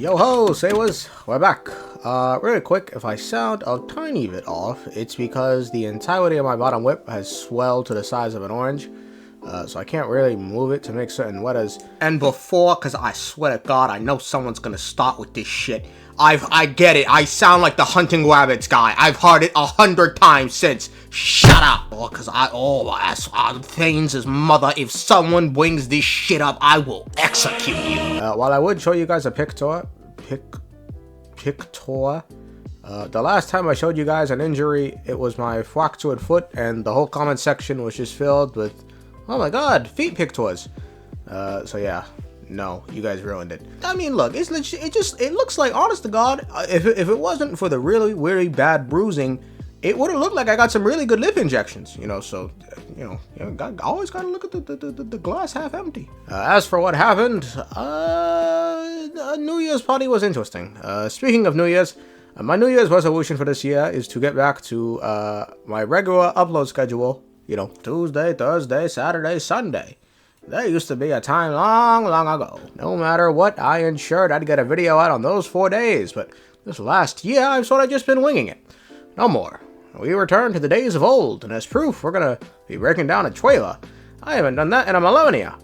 Yo ho, Sawas, we're back. Really quick, if I sound a tiny bit off, it's because the entirety of my bottom whip has swelled to the size of an orange. So I can't really move it to make certain weathers. And before, cause I swear to God, I know someone's gonna start with this shit. I get it, I sound like the hunting rabbits guy. I've heard it 100 times since. Shut up! Cause Thanes' mother, if someone brings this shit up, I will execute you. While I would show you guys a pictor, the last time I showed you guys an injury, it was my fractured foot, and the whole comment section was just filled with, oh my god, feet pictures. So yeah, no, you guys ruined it. I mean, look, it looks like, honest to God, if it wasn't for the really bad bruising, it would have looked like I got some really good lip injections, you know, so, always gotta look at the glass half empty. As for what happened, New Year's party was interesting. Speaking of New Year's, my New Year's resolution for this year is to get back to my regular upload schedule, you know, Tuesday, Thursday, Saturday, Sunday. There used to be a time long ago. No matter what I ensured, I'd get a video out on those 4 days, but this last year, I've sort of just been winging it. No more. We return to the days of old, and as proof, we're gonna be breaking down a trailer. I haven't done that in a millennia.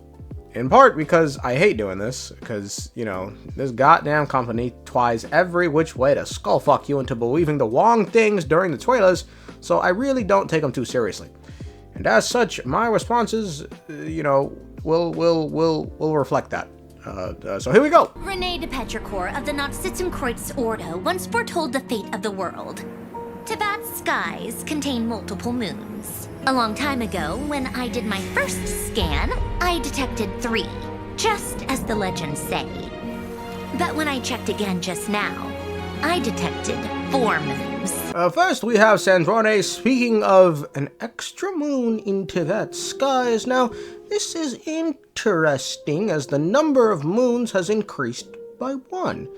In part because I hate doing this, because, you know, this goddamn company tries every which way to skullfuck you into believing the wrong things during the trailers, so I really don't take them too seriously. And as such, my responses, you know, will reflect that. So here we go. René de Petrichor of the Nod-krai Ordo once foretold the fate of the world. Teyvat's skies contain multiple moons. A long time ago, when I did my first scan, I detected 3, just as the legends say. But when I checked again just now, I detected 4 moons. First, we have Sandrone speaking of an extra moon in Teyvat's skies. Now, this is interesting as the number of moons has increased by 1.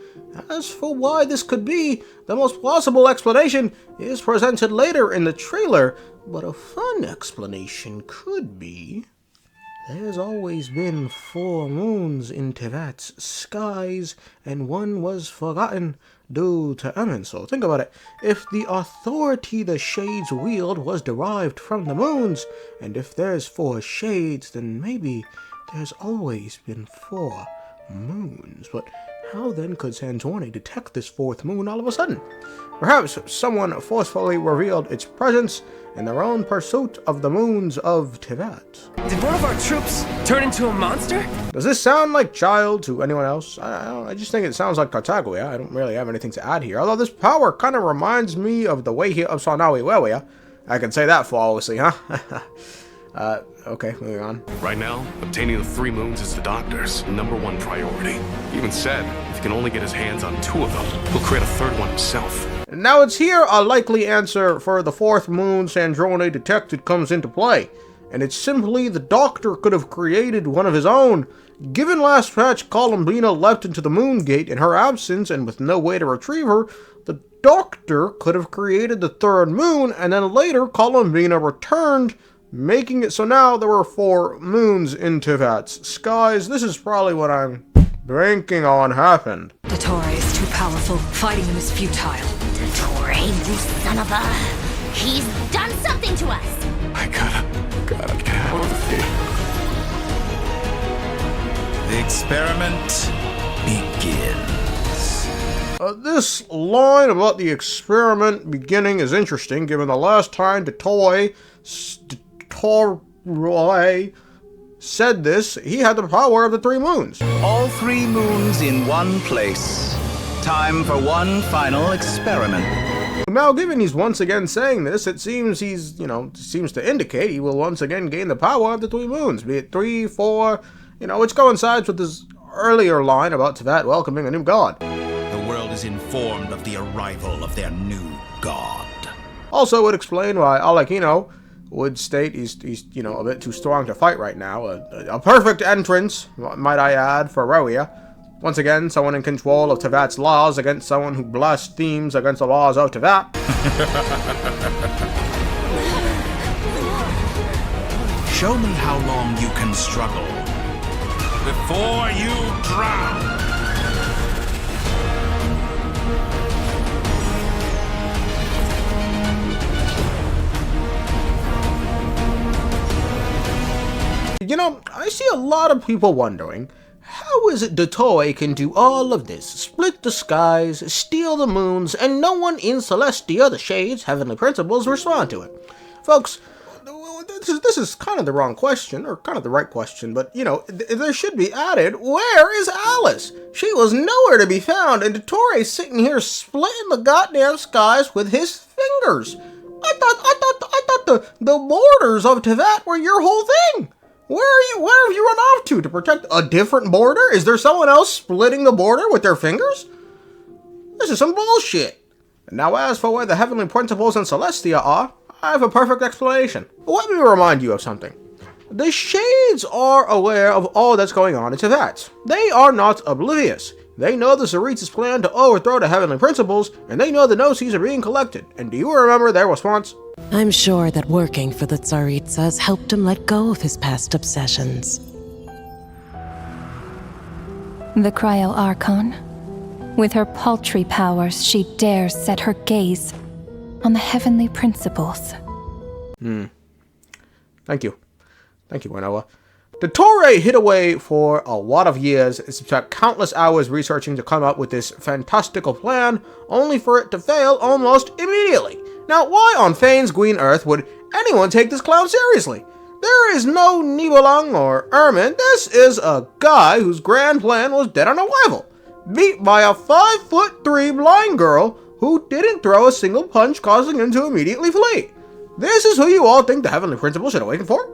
As for why this could be, the most plausible explanation is presented later in the trailer, but a fun explanation could be... There's always been 4 moons in Teyvat's skies, and 1 was forgotten due to Emin. So think about it. If the authority the shades wield was derived from the moons, and if there's 4 shades, then maybe there's always been 4 moons. But how then could Sandrone detect this 4th moon all of a sudden? Perhaps someone forcefully revealed its presence in their own pursuit of the moons of Teyvat. Did one of our troops turn into a monster? Does this sound like child to anyone else? I just think it sounds like Tartaglia. I don't really have anything to add here. Although this power kind of reminds me of the way of Sanawi Welia. I can say that flawlessly, huh? Okay, moving on. Right now, obtaining the 3 moons is the Doctor's #1 priority. He even said if he can only get his hands on 2 of them, he'll create a 3rd one himself. Now it's here a likely answer for the 4th moon Sandrone detected comes into play, and it's simply the Doctor could have created one of his own. Given last patch Columbina leapt into the moon gate in her absence and with no way to retrieve her, the Doctor could have created the 3rd moon, and then later Columbina returned, making it so now there were 4 moons in Teyvat's skies. This is probably what I'm banking on happened. Dottore is too powerful. Fighting him is futile. Dottore, you son of a... He's done something to us! I gotta get out of here. The experiment begins. This line about the experiment beginning is interesting, given the last time Dottore said this, he had the power of the 3 moons. All 3 moons in one place. Time for one final experiment. Now, given he's once again saying this, it seems seems to indicate he will once again gain the power of the 3 moons, be it 3, 4, which coincides with his earlier line about Teyvat welcoming a new god. The world is informed of the arrival of their new god. Also would explain why Alekino would state he's a bit too strong to fight right now. A perfect entrance, might I add, for Roya. Once again, someone in control of Teyvat's laws against someone who blasphemes against the laws of Teyvat. Show me how long you can struggle before you drown. You know, I see a lot of people wondering, how is it Dottore can do all of this, split the skies, steal the moons, and no one in Celestia, the Shades, Heavenly Principles, respond to it? Folks, this is kind of the wrong question, or kind of the right question, but, you know, there should be added, where is Alice? She was nowhere to be found, and Dottore's sitting here splitting the goddamn skies with his fingers. I thought the borders of Teyvat were your whole thing. Where have you run off to protect a different border? Is there someone else splitting the border with their fingers? This is some bullshit. Now, as for where the Heavenly Principles in Celestia are, I have a perfect explanation. Let me remind you of something. The Shades are aware of all that's going on in Teyvat. They are not oblivious. They know the Tsaritsa's plan to overthrow the Heavenly Principles, and they know the Gnosis are being collected. And do you remember their response? I'm sure that working for the Tsaritsas helped him let go of his past obsessions. The Cryo Archon. With her paltry powers, she dares set her gaze on the Heavenly Principles. Thank you. Thank you, Winoa. Dottore hid away for a lot of years and spent countless hours researching to come up with this fantastical plan, only for it to fail almost immediately. Now, why on Fane's green earth would anyone take this clown seriously? There is no Nibelung or Ermin. This is a guy whose grand plan was dead on arrival, beat by a 5'3" blind girl who didn't throw a single punch, causing him to immediately flee. This is who you all think the Heavenly Principle should awaken for?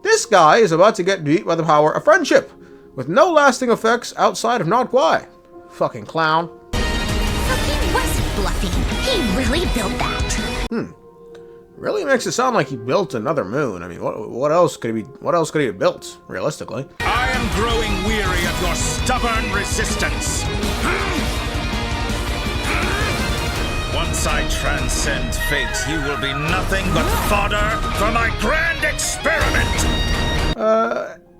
This guy is about to get beat by the power of friendship, with no lasting effects outside of nod-krai. Fucking clown. So he wasn't bluffing. He really built that. Really makes it sound like he built another moon. I mean, what else could he have built, realistically? I am growing weary of your stubborn resistance. Once I transcend fate, you will be nothing but fodder for my grand experiment!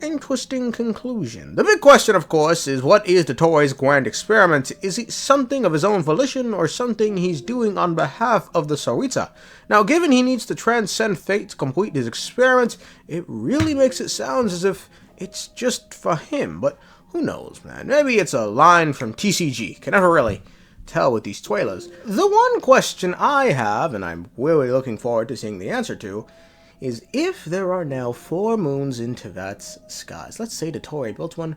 Interesting conclusion. The big question, of course, is what is Dottore's grand experiment? Is it something of his own volition, or something he's doing on behalf of the Tsaritsa? Now, given he needs to transcend fate to complete his experiment, it really makes it sound as if it's just for him, but who knows, man? Maybe it's a line from TCG. Can never really tell with these trailers. The one question I have, and I'm really looking forward to seeing the answer to, is if there are now 4 moons in Teyvat's skies, let's say Dottore built one,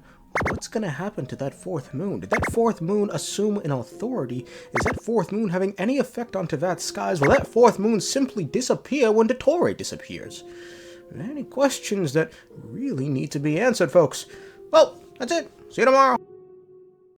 what's gonna happen to that 4th moon? Did that 4th moon assume an authority? Is that 4th moon having any effect on Teyvat's skies? Will that 4th moon simply disappear when Dottore disappears? Any questions that really need to be answered, folks. Well, that's it. See you tomorrow.